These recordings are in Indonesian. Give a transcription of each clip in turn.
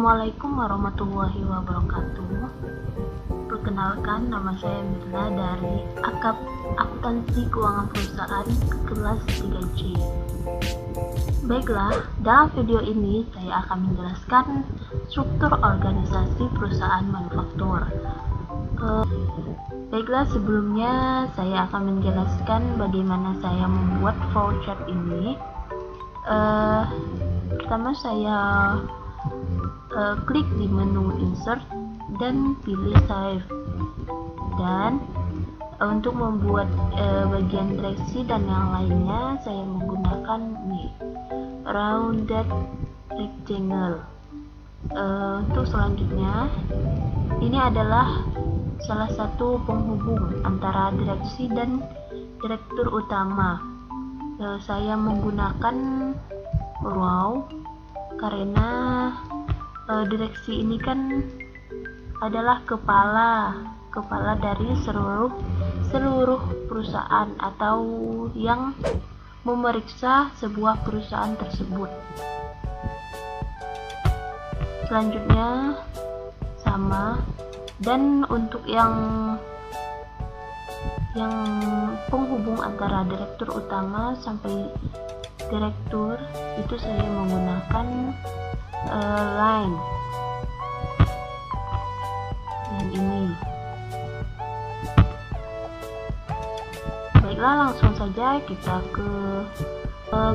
Assalamualaikum warahmatullahi wabarakatuh. Perkenalkan, nama saya Mirna dari Akuntansi Keuangan Perusahaan kelas 3C. Baiklah, dalam video ini saya akan menjelaskan struktur organisasi perusahaan manufaktur. Baiklah, sebelumnya saya akan menjelaskan bagaimana saya membuat flowchart ini. Pertama saya klik di menu insert dan pilih save, dan untuk membuat bagian direksi dan yang lainnya saya menggunakan rounded rectangle. Untuk selanjutnya, ini adalah salah satu penghubung antara direksi dan direktur utama. Saya menggunakan row karena direksi ini kan adalah kepala dari seluruh perusahaan atau yang memeriksa sebuah perusahaan tersebut. Selanjutnya sama, dan untuk yang penghubung antara direktur utama sampai direktur itu saya menggunakan line yang ini. Baiklah, langsung saja kita ke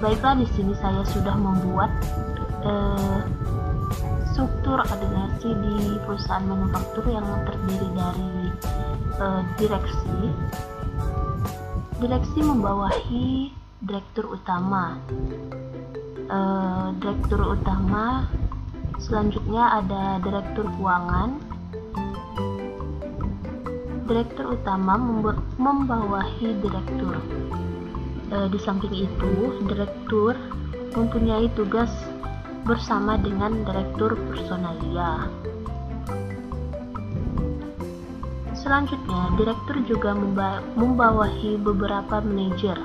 baiklah, di sini saya sudah membuat struktur organisasi di perusahaan manufaktur yang terdiri dari direksi membawahi direktur utama. Direktur utama, selanjutnya ada direktur keuangan. Direktur utama membawahi direktur. Di samping itu, direktur mempunyai tugas bersama dengan direktur personalia. Selanjutnya, direktur juga membawahi beberapa manajer,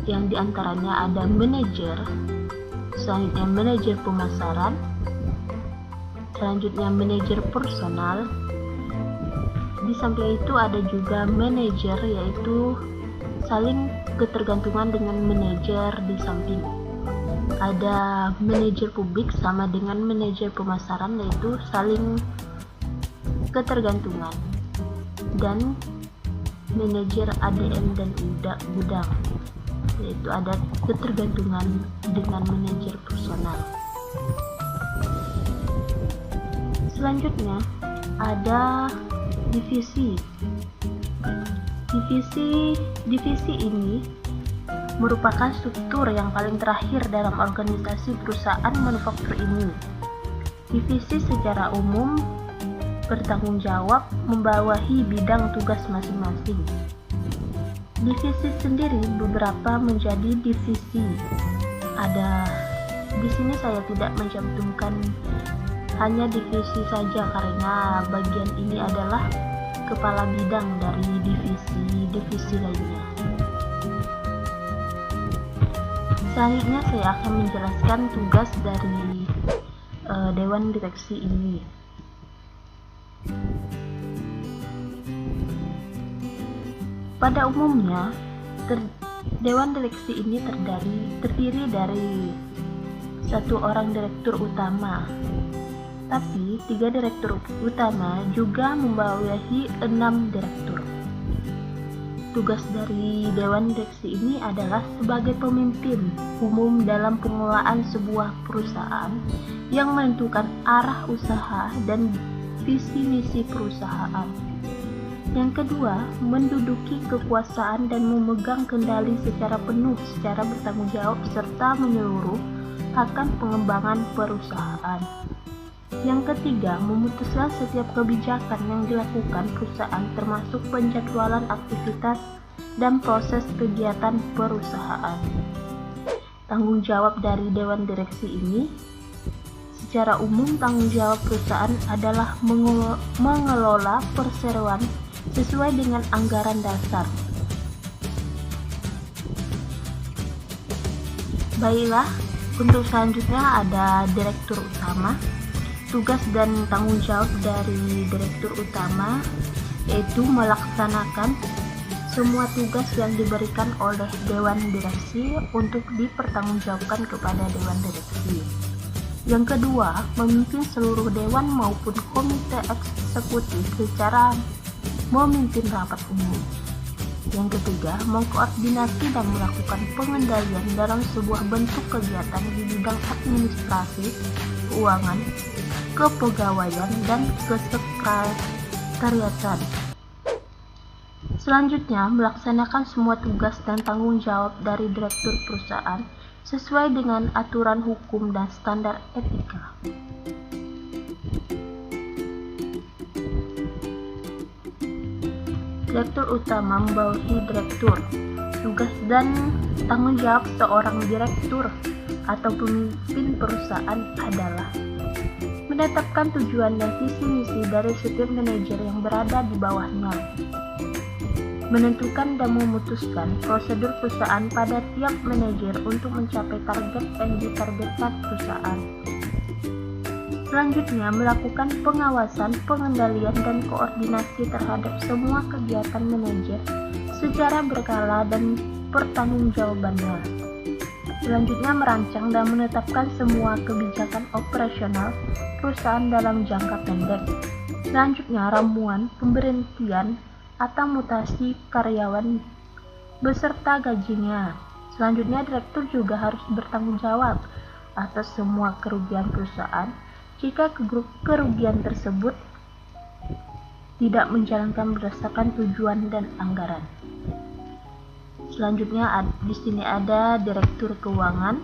yang diantaranya ada manajer, selanjutnya manajer pemasaran, selanjutnya manajer personal. Di samping itu ada juga manajer, yaitu saling ketergantungan dengan manajer di samping. Ada manajer publik sama dengan manajer pemasaran, yaitu saling ketergantungan, dan manajer ADM dan gudang, yaitu ada ketergantungan dengan manajer personal. Selanjutnya ada divisi. Divisi ini merupakan struktur yang paling terakhir dalam organisasi perusahaan manufaktur ini. Divisi secara umum bertanggung jawab membawahi bidang tugas masing-masing. Divisi sendiri beberapa menjadi divisi. Ada di sini saya tidak mencantumkan hanya divisi saja karena bagian ini adalah kepala bidang dari divisi lainnya. Selanjutnya saya akan menjelaskan tugas dari dewan direksi ini. Pada umumnya, dewan direksi ini terdiri dari satu orang direktur utama, tapi 3 direktur utama juga membawahi 6 direktur. Tugas dari dewan direksi ini adalah sebagai pemimpin umum dalam pengelolaan sebuah perusahaan yang menentukan arah usaha dan visi misi perusahaan. Yang kedua, menduduki kekuasaan dan memegang kendali secara penuh, secara bertanggung jawab serta menyeluruh akan pengembangan perusahaan. Yang ketiga, memutuskan setiap kebijakan yang dilakukan perusahaan termasuk penjadwalan aktivitas dan proses kegiatan perusahaan. Tanggung jawab dari dewan direksi ini, secara umum tanggung jawab perusahaan adalah mengelola perseroan sesuai dengan anggaran dasar. Baiklah, untuk selanjutnya ada direktur utama. tugas dan tanggung jawab dari direktur utama yaitu melaksanakan semua tugas yang diberikan oleh Dewan Direksi untuk dipertanggungjawabkan kepada Dewan Direksi. Yang kedua, memimpin seluruh dewan maupun komite eksekutif secara memimpin rapat umum. Yang ketiga, mengkoordinasi dan melakukan pengendalian dalam sebuah bentuk kegiatan di bidang administrasi, keuangan, kepegawaian, dan kesekretariatan. Selanjutnya, melaksanakan semua tugas dan tanggung jawab dari direktur perusahaan sesuai dengan aturan hukum dan standar etika. Direktur utama membawahi direktur. Tugas dan tanggung jawab seorang direktur atau pemimpin perusahaan adalah menetapkan tujuan dan visi misi dari setiap manajer yang berada di bawahnya, menentukan dan memutuskan prosedur perusahaan pada tiap manajer untuk mencapai target yang ditargetkan perusahaan. Selanjutnya, melakukan pengawasan, pengendalian, dan koordinasi terhadap semua kegiatan manajer secara berkala dan pertanggungjawabannya. Selanjutnya, merancang dan menetapkan semua kebijakan operasional perusahaan dalam jangka pendek. Selanjutnya, ramuan, pemberhentian, atau mutasi karyawan beserta gajinya. Selanjutnya, direktur juga harus bertanggung jawab atas semua kerugian perusahaan jika kerugian tersebut tidak menjalankan berdasarkan tujuan dan anggaran. Selanjutnya di sini ada direktur keuangan.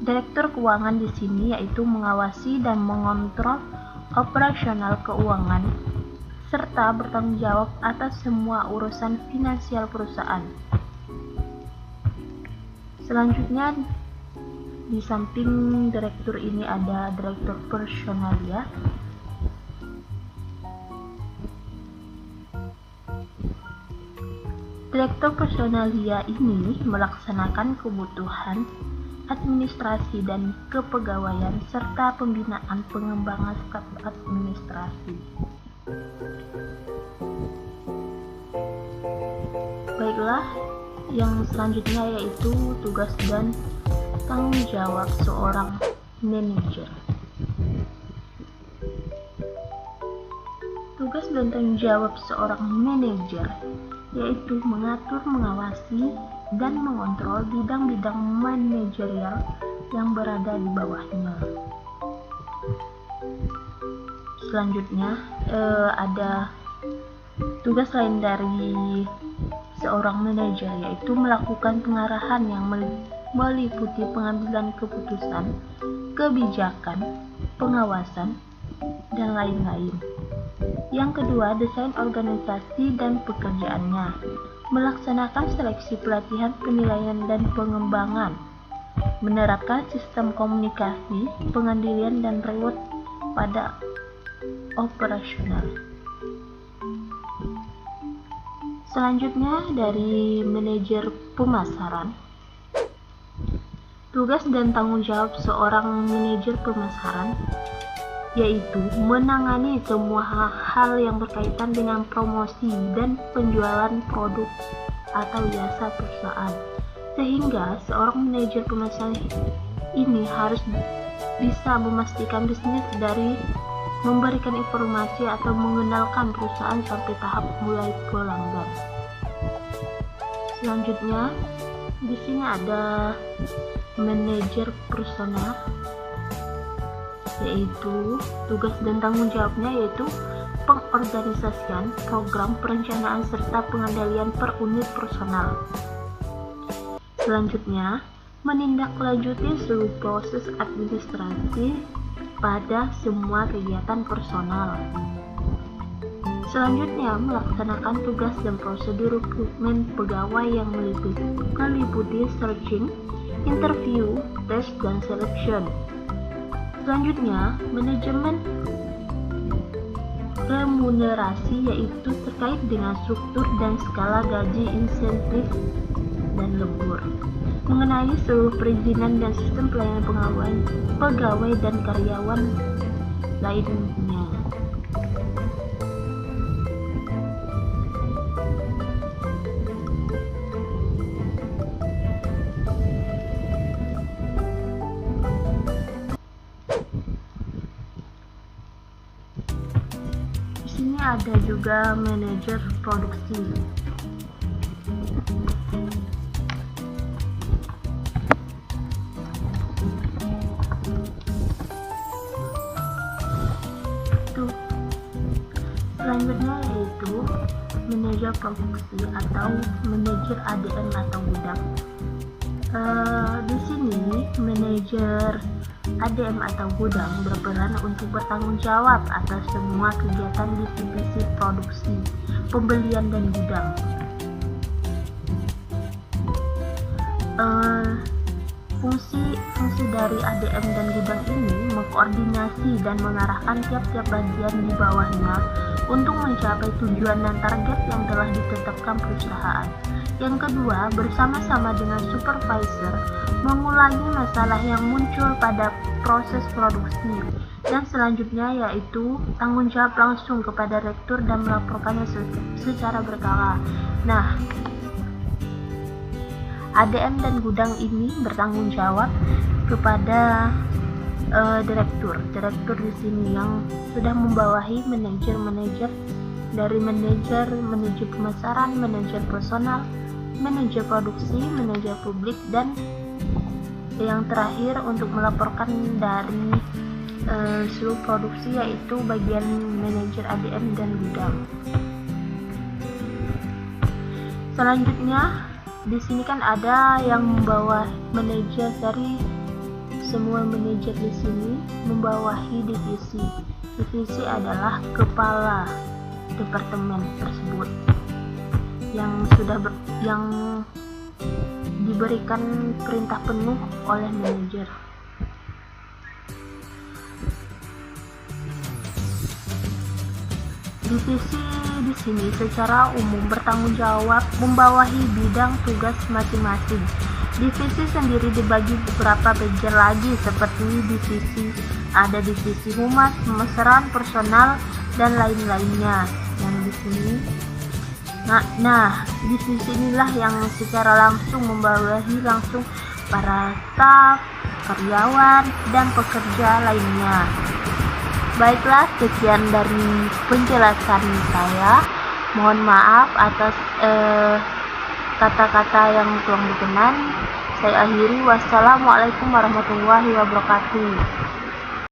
Direktur keuangan di sini yaitu mengawasi dan mengontrol operasional keuangan, serta bertanggung jawab atas semua urusan finansial perusahaan. Selanjutnya, di samping direktur ini ada direktur personalia. Direktur personalia ini melaksanakan kebutuhan administrasi dan kepegawaian serta pembinaan pengembangan staf administrasi. Baiklah, yang selanjutnya yaitu tugas dan tanggung jawab seorang manajer. Tugas dan tanggung jawab seorang manajer yaitu mengatur, mengawasi, dan mengontrol bidang-bidang manajerial yang berada di bawahnya. Selanjutnya ada tugas lain dari seorang manajer yaitu melakukan pengarahan yang meliputi pengambilan keputusan, kebijakan, pengawasan, dan lain-lain. Yang kedua, desain organisasi dan pekerjaannya, melaksanakan seleksi pelatihan, penilaian, dan pengembangan, menerapkan sistem komunikasi, pengendalian, dan reward pada operasional. Selanjutnya dari manajer pemasaran. Tugas dan tanggung jawab seorang manajer pemasaran yaitu menangani semua hal yang berkaitan dengan promosi dan penjualan produk atau jasa perusahaan, sehingga seorang manajer pemasaran ini harus bisa memastikan bisnis dari memberikan informasi atau mengenalkan perusahaan sampai tahap mulai pelanggan. Selanjutnya di sini ada manajer personal, yaitu tugas dan tanggung jawabnya yaitu pengorganisasian, program, perencanaan, serta pengendalian per unit personal. Selanjutnya, menindaklanjuti seluruh proses administrasi pada semua kegiatan personal. Selanjutnya, melaksanakan tugas dan prosedur rekrutmen pegawai yang meliputi searching, interview, tes, dan selection. Selanjutnya, manajemen remunerasi yaitu terkait dengan struktur dan skala gaji, insentif, dan lembur. mengenai seluruh perizinan dan sistem pelayanan pegawai dan karyawan lainnya. Di sini ada juga manajer produksi. Selanjutnya yaitu manajer produksi atau manajer ADM atau gudang. Di sini manajer ADM atau gudang berperan untuk bertanggung jawab atas semua kegiatan di divisi produksi, pembelian dan gudang. Fungsi dari ADM dan gudang ini mengkoordinasi dan mengarahkan tiap-tiap bagian di bawahnya untuk mencapai tujuan dan target yang telah ditetapkan perusahaan. Yang kedua, bersama-sama dengan supervisor mengulangi masalah yang muncul pada proses produksi. Dan selanjutnya yaitu tanggung jawab langsung kepada rektur dan melaporkannya secara berkala. Nah, ADM dan gudang ini bertanggung jawab kepada direktur di sini yang sudah membawahi manajer dari manajer pemasaran, manajer personal, manajer produksi, manajer publik, dan yang terakhir untuk melaporkan dari seluruh produksi yaitu bagian manajer ADM dan gudang. Selanjutnya di sini kan ada yang membawa manajer, dari semua manajer di sini membawahi divisi. Divisi adalah kepala departemen tersebut yang diberikan perintah penuh oleh manajer. Divisi di sini secara umum bertanggung jawab membawahi bidang tugas masing-masing. Divisi sendiri dibagi beberapa bagian lagi seperti divisi humas, pemasaran, personal, dan lain-lainnya. Yang di sini, nah divisi inilah yang secara langsung membawahi langsung para staf, karyawan, dan pekerja lainnya. Baiklah, sekian dari penjelasan saya. Mohon maaf atas kata-kata yang kurang berkenan. Saya akhiri. Wassalamualaikum warahmatullahi wabarakatuh.